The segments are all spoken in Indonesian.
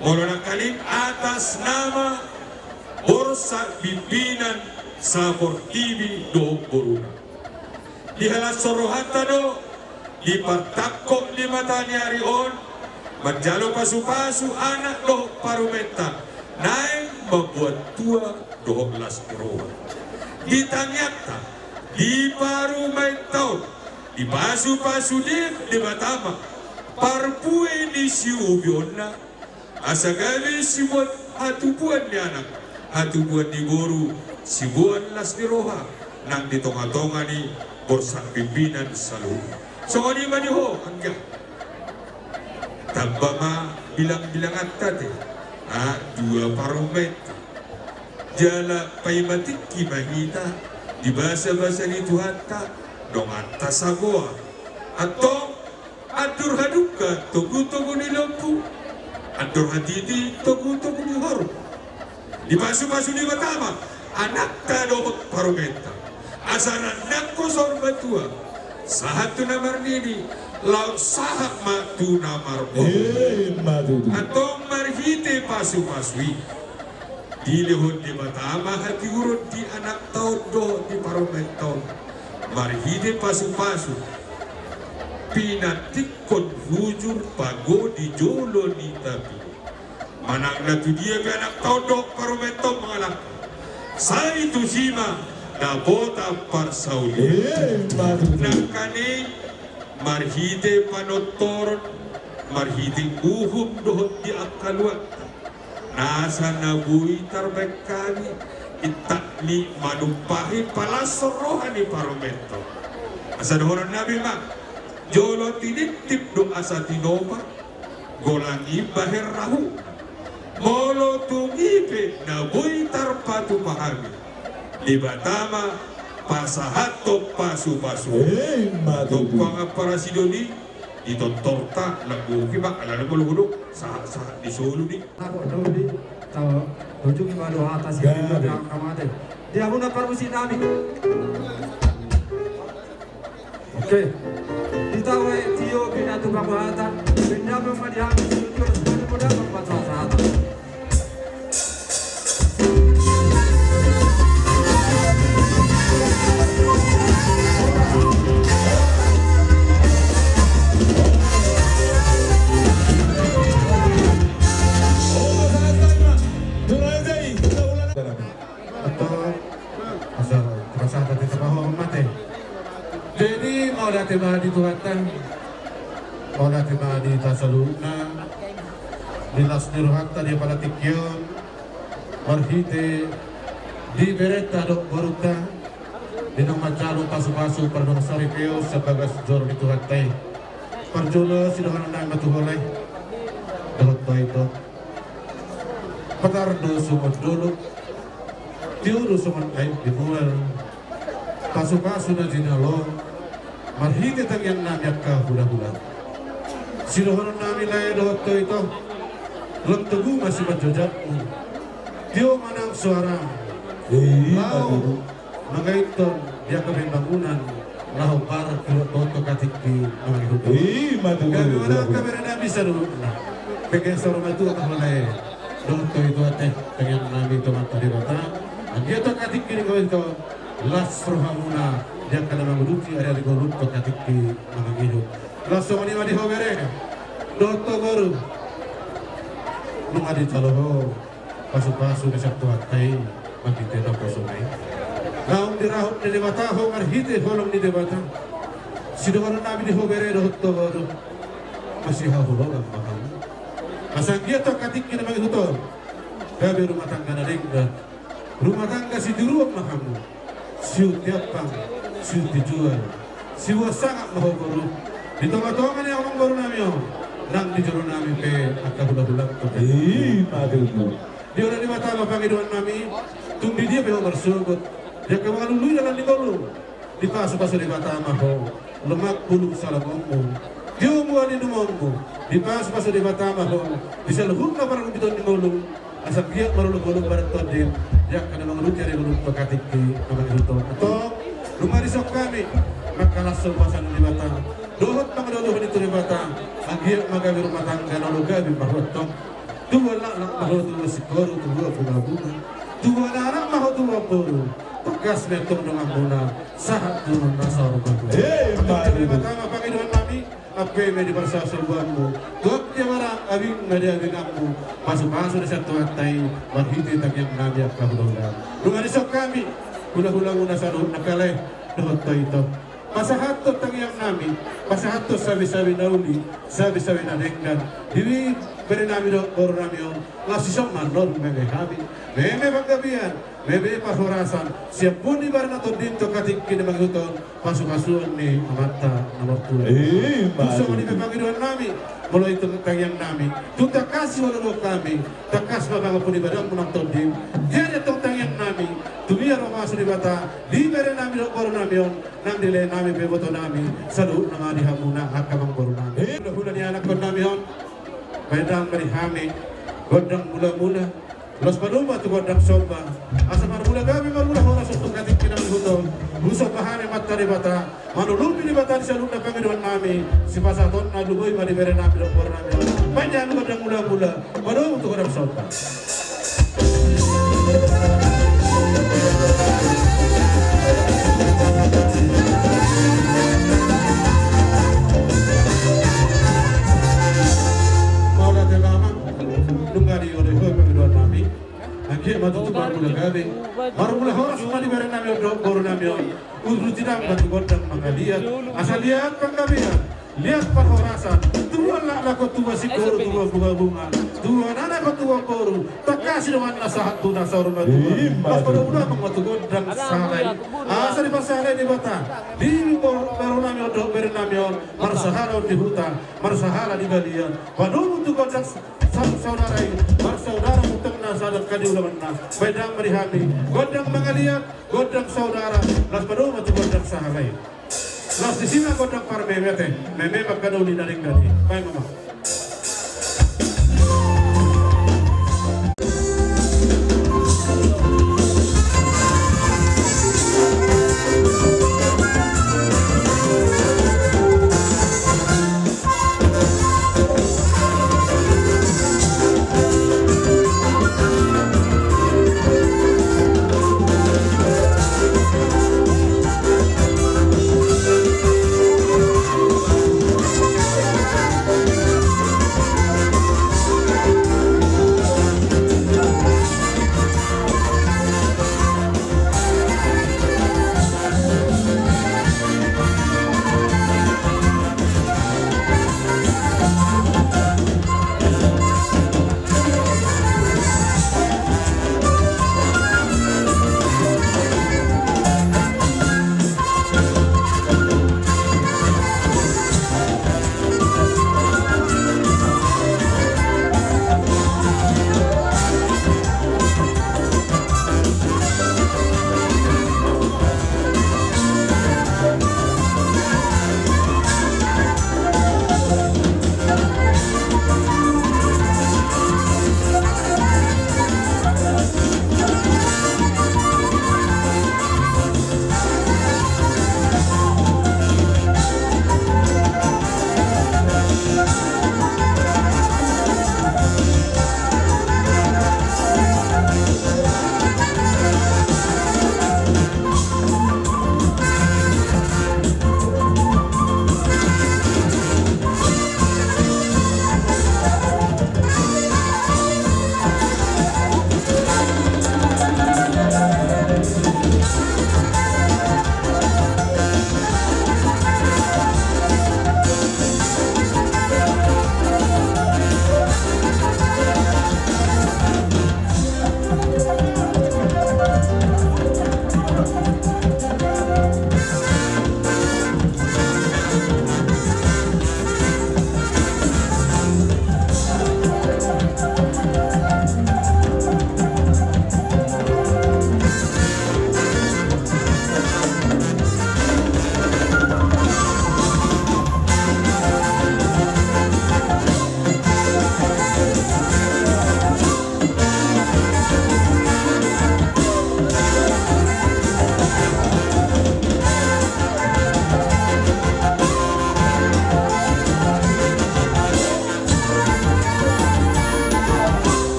Mula kaling atas nama Borsa Pimpinan Sabor TV do Boruna. Di halas sorohatano, di partakok di matanya arion, menjalo pasu-pasu anak doh parumenta, naik membuat tua 12 roh. Di tanyata, di parumenta, di pasu-pasu di matama, parpue di siubiona, asagawi si buat hatubuan di anak, hatubuan di guru, si buat las di roha, nang di tonga-tonga ni Borsa Pimpinan selalu. So ni maniho hangga. Tabama bilang-bilangan tadi. Dua parumet. Jala paimatik kimahita di bahasa-bahasa ni Tuhan tak dong atas sagoa. Atau adur haduka togu-togu ni lampu. Adur hadidi togu-togu ni haru. Di pasu-pasu ni matama anak kadot parumeta. Asaran nako sorba tua. Sahat tu namar nini laut sahat matu namar atau marhite pasu-pasui dilehon di matama hati urut di anak tahu do di paromen tahu marhite pasu-pasu pinatik kon hujur pago di jolo ni tapi manang na tu dia ke anak tahu do paromen tahu mengalak saya itu sima na bota parsauli nakani marhide panotor marhide uhum dohot di akalwat nasa nabui tarbekani itakni manumpahi palasorohani paromento asa dohoron nabi ma jolo tinitip do asa tinoba golangi baher rahu molo tungipe nabui tarpatu pahami di Batama pasahato pasu-pasu tupang para sidoni ditontorta lagu kiba ala na buludok sa di solo di ako dodi tahu tujuh baru atas yang kamade dia pun permisi nabi oke ditawe tio binatu kamata binatu madiang studio mudah membuat saat tema di Tuhan, orang tema di Tasaluna, di Las Nurhata di Palatikyon, Marhite di Beretta dok Boruta, di Nomacalo pasu-pasu perdon saripeo sebagai jor di Tuhan teh, perjolo sidohan nang matuholay, dot itu, petardo sumut dulu, tiuru sumut aib di bulan, pasu-pasu na jinalo. Marhite tagyan namyak ka hula-hula. Sinuhunan namin na doto ito. Lantugu masih majojak. Tiyo manang suara. Lau magaiton dia kami bangunan. Lau para kilo-toto katik di mga hidupo. Kami wala kami na namin sa doon. Pagkaya sa rumah itu tak mulai. Doto ito ate. Tagyan namin ito matadibata. Ang ito katik kini ko ito. Las rohamuna. Dia kena menguruti area di goluk tokatik di mangido. Langsung mani hogere. Doto baru. Nungadi caloho. Pasu-pasu di sabtu hatai. Magite na posumay. Naung dirahot di debata ho marhite holong di debata. Sidoran nabi di hogere doto baru. Masih hahulong ang mahal. Asang dia tokatik kini mangido. Gabi rumah tangga na ringga. Rumah tangga si duruang mahamu. Siu tiapang. Siu dijual, siwa sangat mahal di tengah-tengah ni orang baru nami nang di juru nami pe akak budak-budak tu. Dia orang di mata bapa keduan nami, tumbi dia pe orang bersugut, dia kemalului dalam di golu, di pasu-pasu di mata maho, lemak bulu salah ngomong, dia umuan di numongmu, di pasu-pasu di mata maho, di seluruh barang biton di golu, asal dia baru golu barang todin, dia kena mengelut dari golu pekatik di nama itu atau rumah risok kami makalasol pasan di batang dohot pangdolo di turi batang agiat magawi rumah tangga lalu gabi bahwatong Dua anak maho dua sikoro dua bunga-bunga. Dua anak maho dua puru. Tegas metong dengan muna sahat turun nasa orang berdua. Pertama Panginoon kami, apa yang di bangsa surgamu. Tuhan dia marang abing ngadi abing kamu. Masuk-masuk di satu atai berhiti tak yang nabi akabulan. Rumah disok kami, hula-hula muna sa roon nakalay doon ito. Pasahato tang yang nami, pasahato sabi-sabi na uli, sabi-sabi na denggan. Diwi beri nami do or nami on, ngasisok man lor meme kami, meme paggabihan, meme pahorasan. Siap pun di bar na to dito katik kinamanghuton, pasuk-pasukan ni amata nomor 2. Gusto mo ni Panginoon nami, mula ito tang yang nami. Tung takas wala kami, takas mga pun di barang munang to dim. Diyan itong tang yang nami. Tumia ro maso di bata, libere nami do koro nami on, nang dile nami beboto nami, salu nang ani hamuna hakamang koro nami. Hula ni anak ko nami on, baydang marihami, godang mula-mula, los paduma tu godang sorba, asa marmula gabi marmula hora sutung katik kinang huton, busok bahane mata di bata, manulupi di bata di salu na Panginoon nami, si pasaton na luboy maribere nami do koro nami on, baydang godang mula-mula, paduma tu godang sorba. Marmula horas mali bere nami do goro nami on udru tidak batu godang mangaliat asal lihat panggabian lihat perhorasan dua la ko tua si goro dua bunga-bunga dua nana ko tua goro takasi dengan nasahat tu nasar madu pas pada udah mengatu godang sarai asal di pasare di bata di goro nami do bere nami on marsahala di hutan marsahala di galian padu tu godang saudara ini, saudara utang sadar kadi ulaman bedang merihami, godang mangaliat, godang saudara, las padu matu godang saharai, las di sini godang parmemete, meme magkano ni daring dati, bye mama.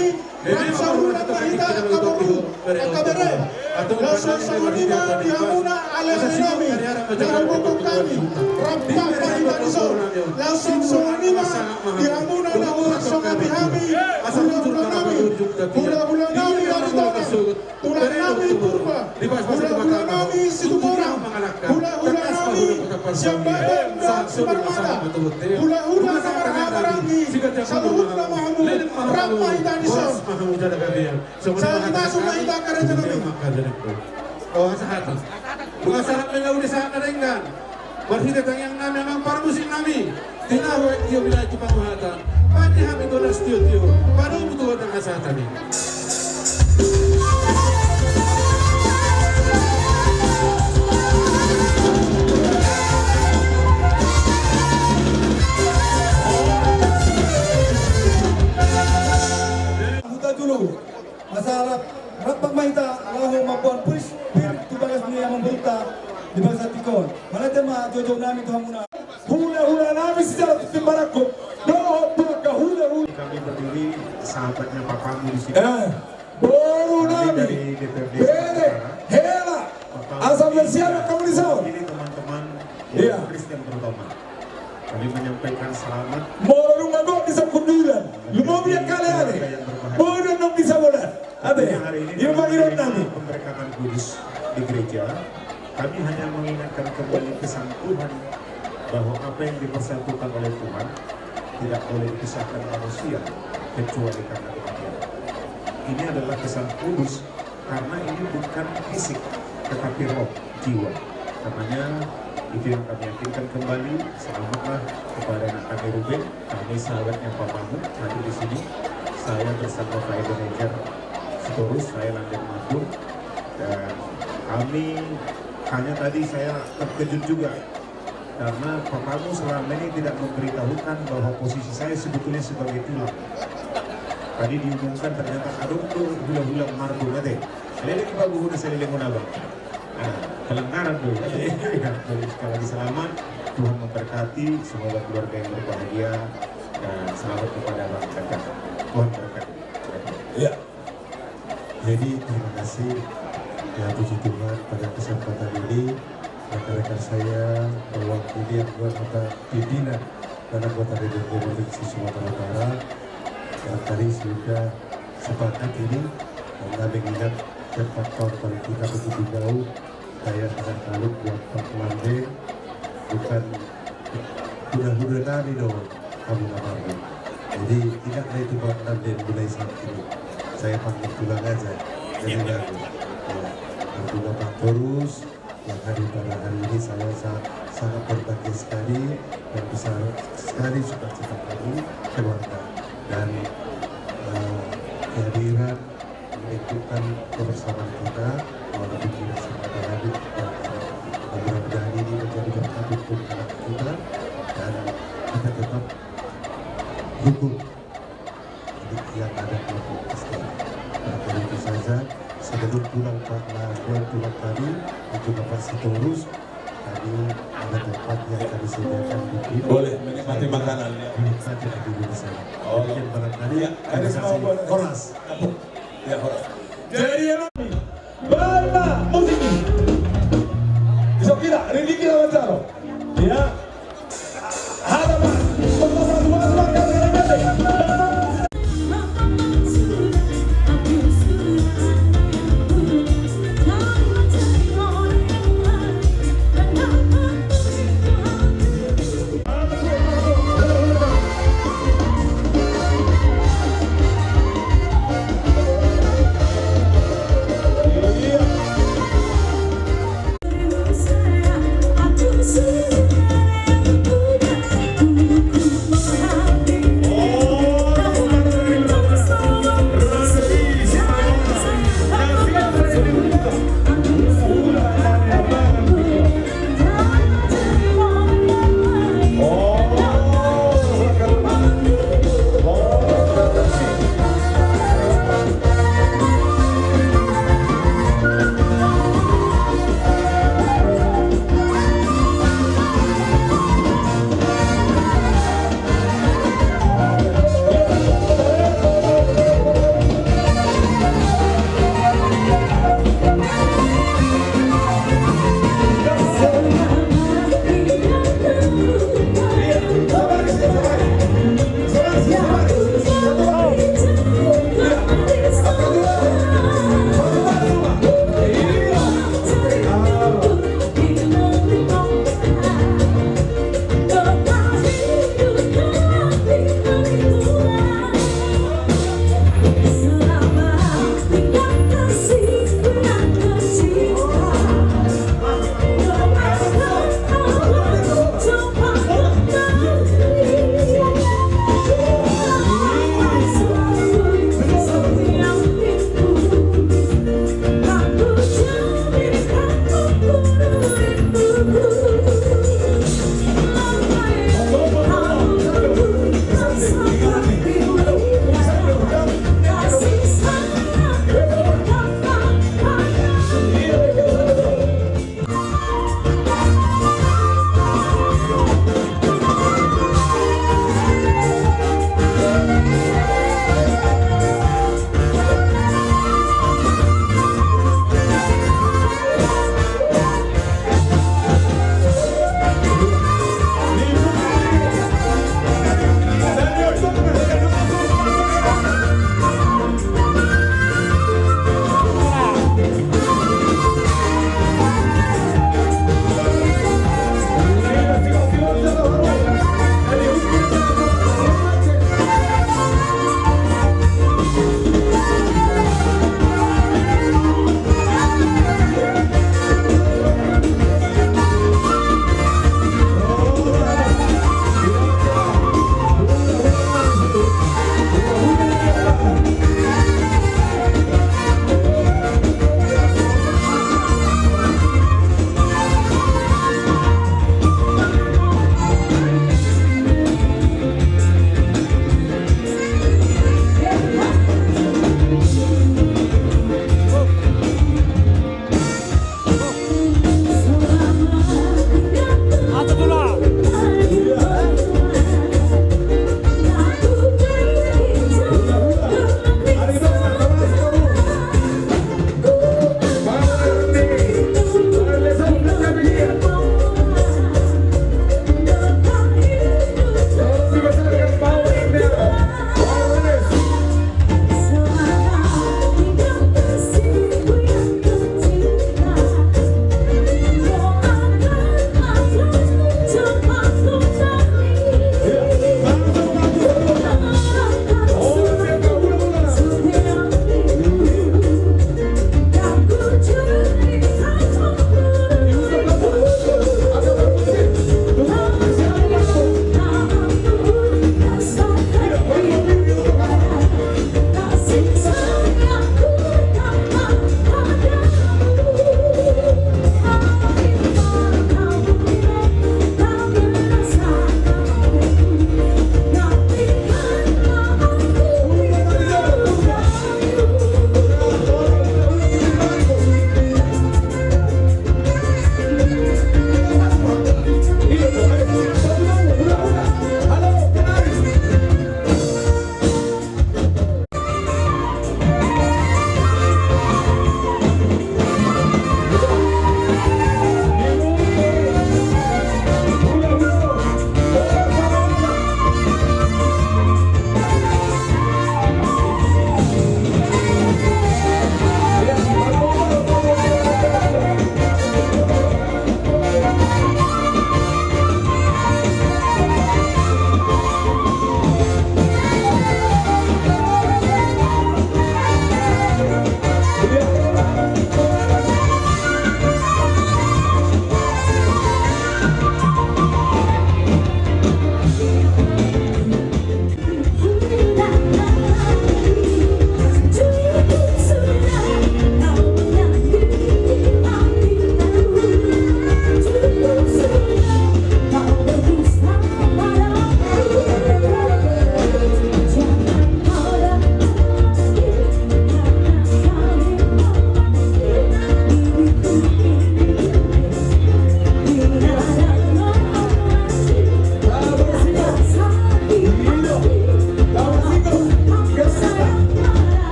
kami Raksa Hula Mahita Kabaru Kabere Laso Sahunima Dihamuna Alesinami Naraboko kami Rampa Mahita Diso Laso Sahunima Dihamuna Nahura Songa Bihami Hula nami Hula nami Aritona Hula nami Purba Hula nami Situmora Hula nami Siambadan dan Sumarmata Hula Namarhamarami Saluhutna Mahamu Rampa Mahita Diso Saya kita semua kita kerja kami. Oh, sahatan. Bukan sahat mengauli sahat naringgan. Berhita yang nami ang para musik nami. Tinawag dia wilayah Cipamuhatan. Pati kami dolar studio. Paano butuhan ng asatan ni? Dulu masyarakat Rampa Mahita lahu mabuan pulis bir tubagas niya memberita di bangsa Tikon mana tema jojo nami Tuhan muna hula nami sejak timbarakku doa buka hula kami berdiri sahabatnya papamu di sini baru nami dari DPRD bere hela asal bersiap kamu di sana ini teman-teman Kristen terutama kami menyampaikan selamat baru ngagok di sekundulan lumobnya kalian baru nong di sabola ada hari ini yang mengirim nami pemberkatan kudus di gereja. Kami hanya mengingatkan kembali pesan Tuhan bahwa apa yang dipersatukan oleh Tuhan tidak boleh dipisahkan manusia kecuali karena kematian. Ini adalah pesan kudus karena ini bukan fisik tetapi roh, jiwa. Karenanya itu yang kami yakinkan kembali. Selamatlah kepada anak kami Ruben, kami sahabatnya papamu hadir di sini. Saya bersama Pak Ebenezer Sitorus, saya Landet Matur, dan kami hanya tadi saya terkejut juga karena papamu selama ini tidak memberitahukan bahwa posisi saya sebetulnya sebagai tulang. Tadi diumumkan ternyata adung tuh hula-hula margo nate. Lele di bagu udah saya lele bang. Nah, kelengkaran tuh. Sekali lagi selamat, Tuhan memberkati, semoga keluarga yang berbahagia dan selamat kepada Bang Kakak. Tuhan berkati. ya Jadi terima kasih ya puji Tuhan pada kesempatan ini rekan-rekan saya mewakili anggota pimpinan dan anggota DPRD Provinsi Sumatera Utara yang tadi sudah sepakat ini karena mengingat faktor pada kita begitu jauh saya sangat kalut buat Pak Mande bukan udah nami dong kamu ngamarnya. Jadi tidak ada itu Pak Mande mulai saat ini saya panggil tulang aja jadi bagus dan juga Pak Torus yang hadir pada hari ini saya sangat berbahagia sekali dan besar sekali sukacita kami keluarga dan kehadiran menunjukkan kebersamaan kita melalui kesempatan hadir dan mudah-mudahan ini menjadi berkat untuk anak kita dan kita tetap dukung yang ada kelompok Kristen. Dari itu saja sebelum pulang Pak Labuan pulang tadi untuk Bapak Sitorus tadi ada tempat yang kami sediakan di sini. boleh menikmati makanan ya Menikmati dulu di sana. Oh. Demikian barangkali ya ada semua boleh koras. ya horas jadi yang Barna musik bisa kira Rini kira Wancaro ya harapan bersama dua kali Aku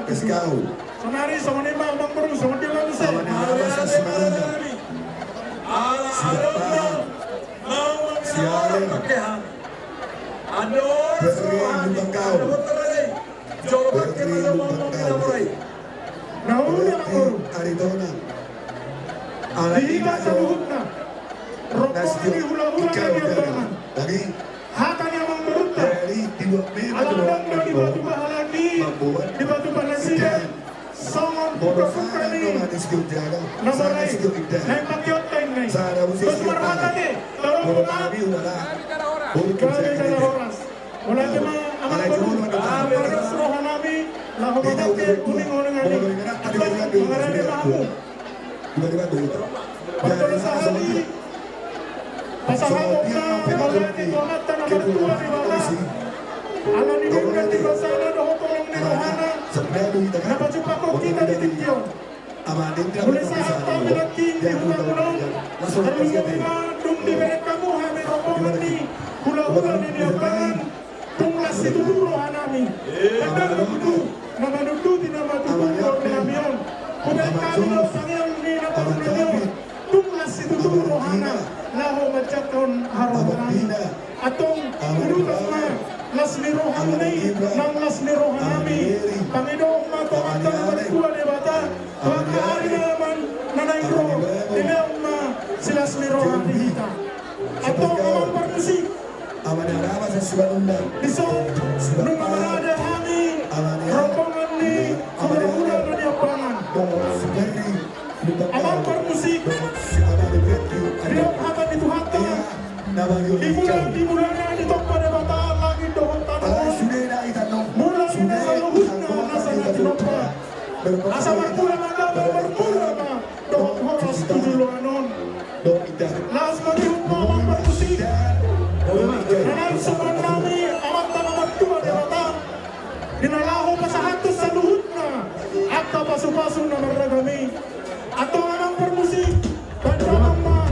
Eskau. Sonari sama ni mah bang baru sama dia lalu saya. Awan araba sa Simarunda. Siale. Berri Lumbangkau. Berri Lumbangkau. Nauna ang Berri Arizona. Liga sa buhok na. Rokok ni hula-hula na niyabangan. Lagi Hata niya mang berunta. dari 2 Mei Alam na di batu bahalagi. Di batu panasigan. Songon puka-puka ni. Nabaray. Naik pakiot tayo ngay. Terus marmata ni. Tarong mga. Kami sa oras. Wala di mga amang berunta. Paras roha nami. Laho mabake. Uning-uning ani. Atbang mangarani mahamu. Betul sehari. Pasahapok na. Wala ni Tuhanata na martua di bala. Alam ni Bunda di basana doho tolong ni Rohana. Napajumpa ko kita di Tikyon. Muli sa hatang minagking di hulang-hulang. Terlunggong na dung di beret kamu hami rombongan ni hula-hula ni niyabangan. Tunglas itu dulu hanami. Kadang dudu. Nama dudu di nama dudu ni namion. Kudat kami lo sangyang ni nama namion. Tunglas itu dulu rohana. Laho macakon harohanami. Atong urutas na. Las ni rohani. Nang las ni rohanami. Panginoong matumatang marikua ni bata. Baka hari na naman nanayro. Nilaw na silas ni rohani hita. Atong amang parmusik. Awan araba sa Simarunda. Iso, nung mamarada kami, rombongan ni hula-hula na niyabangan. Berri Amang parmusik, pinaphakan ni Tuhata. Di mula na nito pada bataan langit doon tanong. Mula na sa luhut na nasa natinapa. Nasa marpula na dapat marpula na doon horas tuduluanon. Laos magihong mo amang parmusik. Nanansuman nami amang tanamat tuwa di batang. Dinalaho pa sa hatos sa luhut na. At kapaso-paso na maragami. Ato amang parmusik. Bandang ma.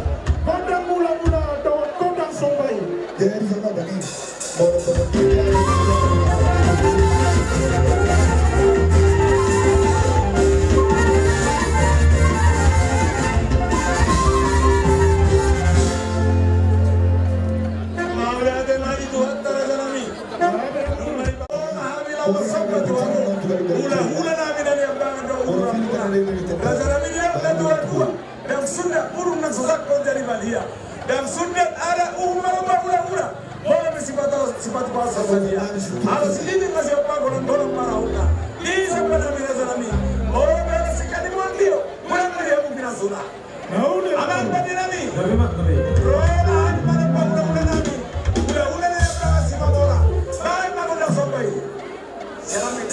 Bandang mula-mula doon kodang sombay. Jadi sama bagi orang-orang Hula-hula namin ang iyambangan daw urang-urang. Raja namin yan, naduwa-duwa. Dan sundat burung nang sesakon dari Malia. Dan sundat ada umar-umar hula-hula. Boleh sifat bahasa saja. Harus ini masih apa golong-golong marahuna. Di sampai nabi Raja nabi. Orang yang sekali muandio. Mulang dia mungkin asuna. Aman pada nabi. Rola mana hula-hula nabi. Hula-hula na yang kasih mabola. Baik makan dah sampai. Selamat.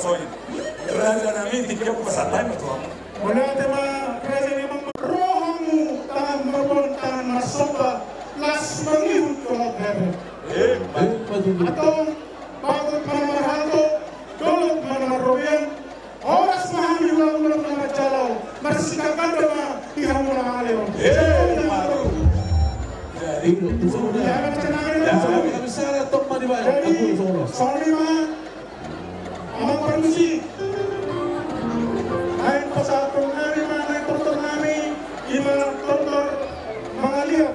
pasoin. Kerana nami tiga pasatay mo to. Wala tema kerajaan yang rohamu tangan berbon tangan masoba las mengihut kehadiran. Atau bagot manamarato dolog manamaroyan oras mahami ulang-ulang mga jalaw marasikakan dama ihamuna aleo. Jadi sorry ma amang permisi ayon pa sa atong nami mga doktor nami ima doktor mga liyak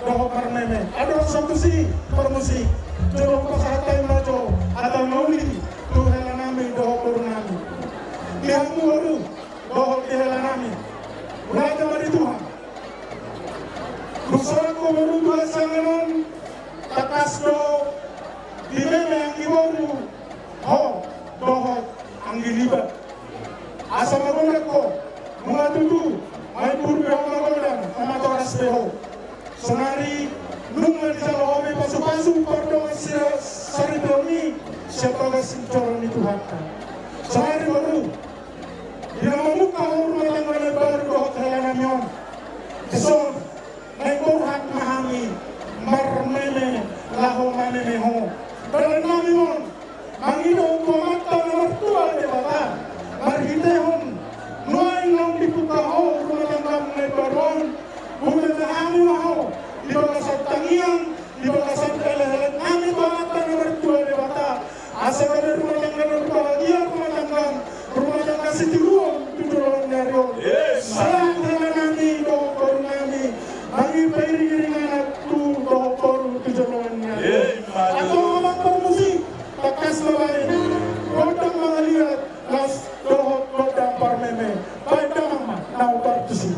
doho parneme ado sa tusi permisi jodoh pa sa hatay majo atau mauli tuhela nami doho puru nami lihat muwaru doho tihela nami ulah jama di Tuhan Rusara ko merubah sanganon takas do di meme ang iwaru ho doho ang gilibat asa magulat ko mga tutu may purbe ho magulat amato raspeho sonari nungan sa loobe pasu-pasu pardong sari peoni siapa gasincoran itu hatta sonari baru dinamamuka rumah tangga baru doho kelayanan yon keson Naikurhat mahami marmeme laho maneme ho dalam nami mon mangino kumata na martua de bata marhitehon noy nang dipuka ho rumah tangga may baron bukan nahami ho di bawah sa tangian di bawah sa kalahalan nami kumata na martua de bata asa kada rumah tangga ng bahagia rumah tangga situluan tuturuan nariyo salah na nami do baru nami Bagi piring-piringan aku doktor tujuannya. Aku ngomong permusik, takas lain. Kodang mga lihat, las dohot kodang parmeme. Pada mama, nau partusi.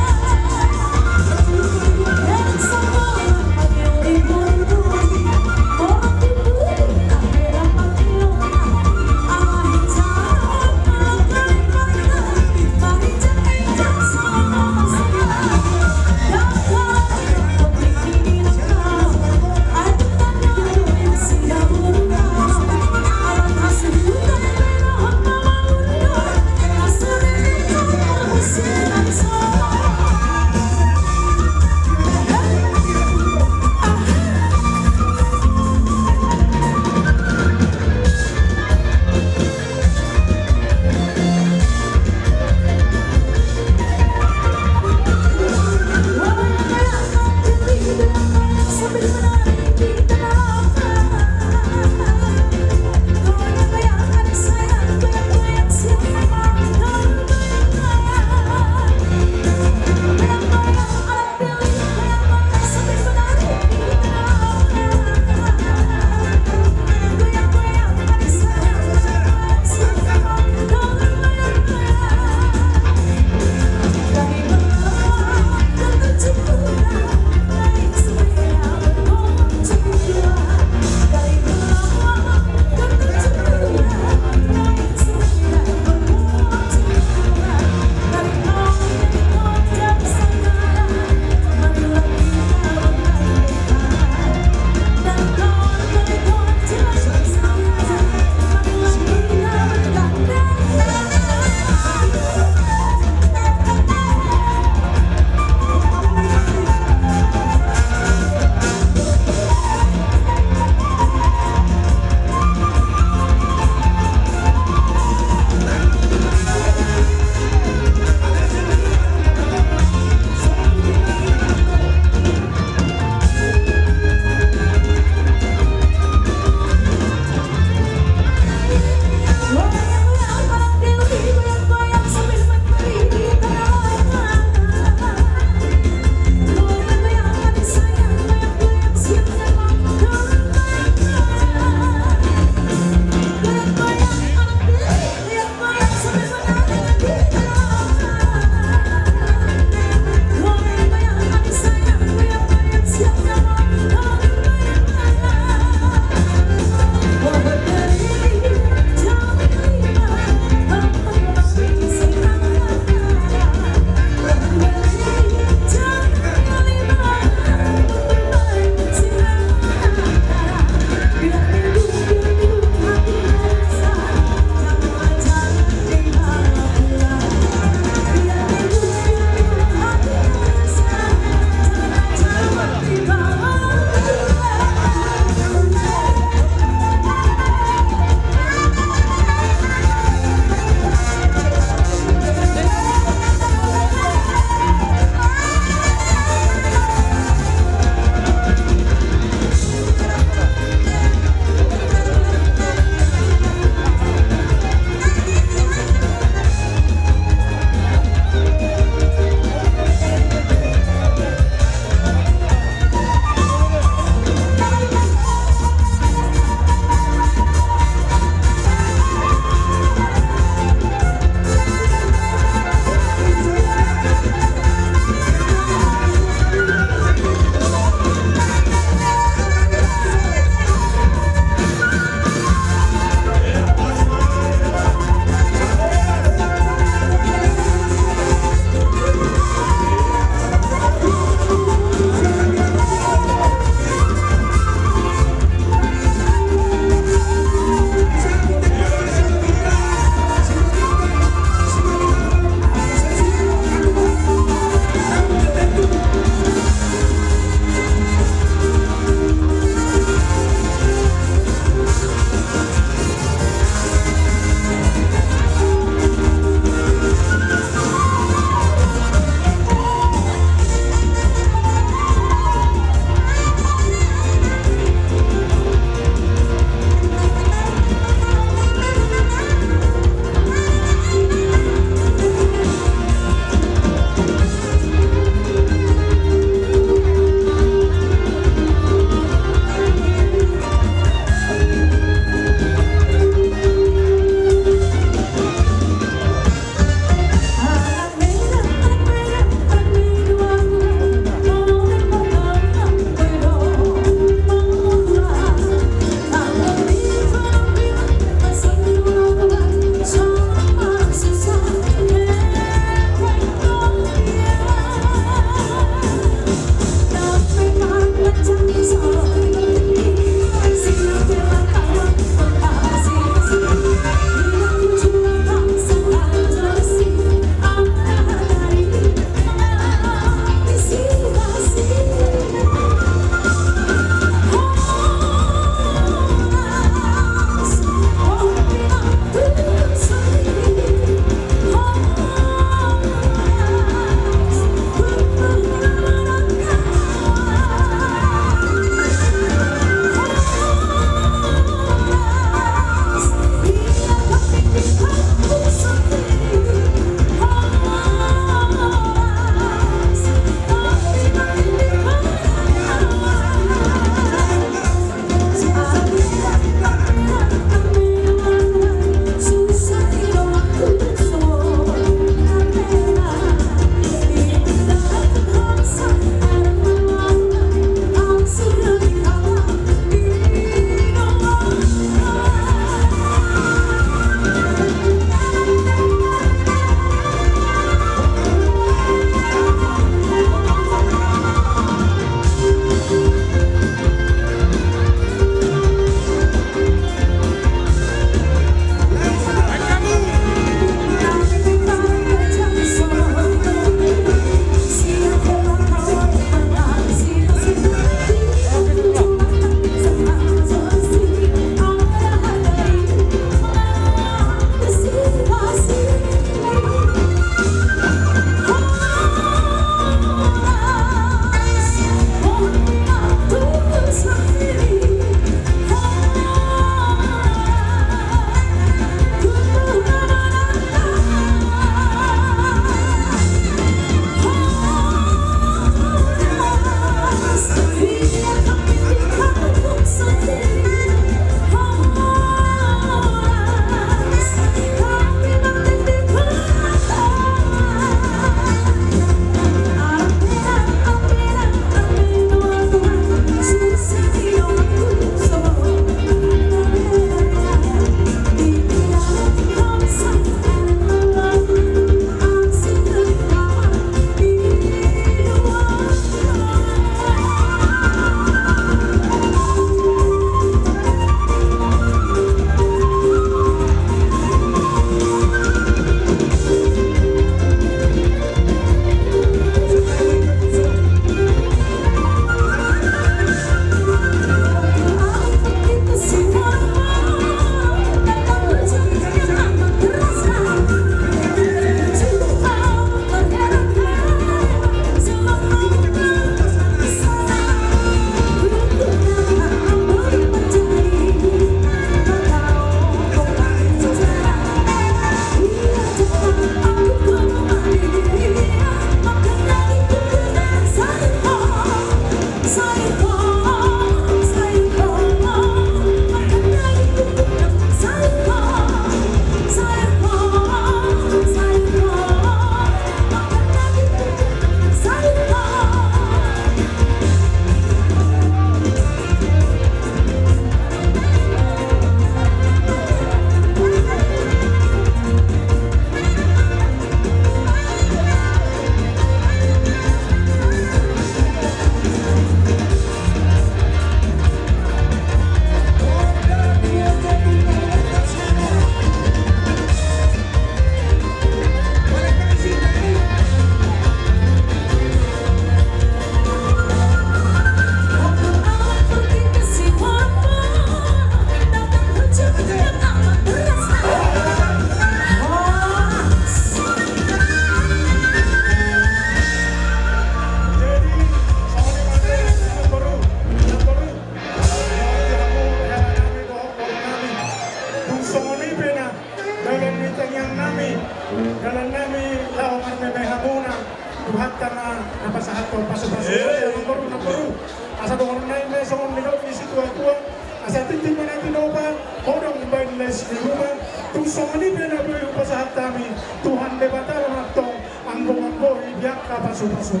hatta na napasahat ko paso-paso ang baru asa dong naik na sa mga di situ ako asa titin man natin ba orang bain les di rumah tu somani bena boy pasahat kami Tuhan debatal matong anggo dia ka paso-paso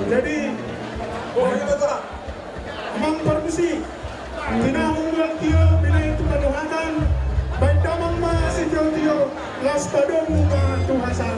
jadi amang permisi tinahong tiyo pinay tumanuhanan baik damang masih tiyo las padong mga tuhasal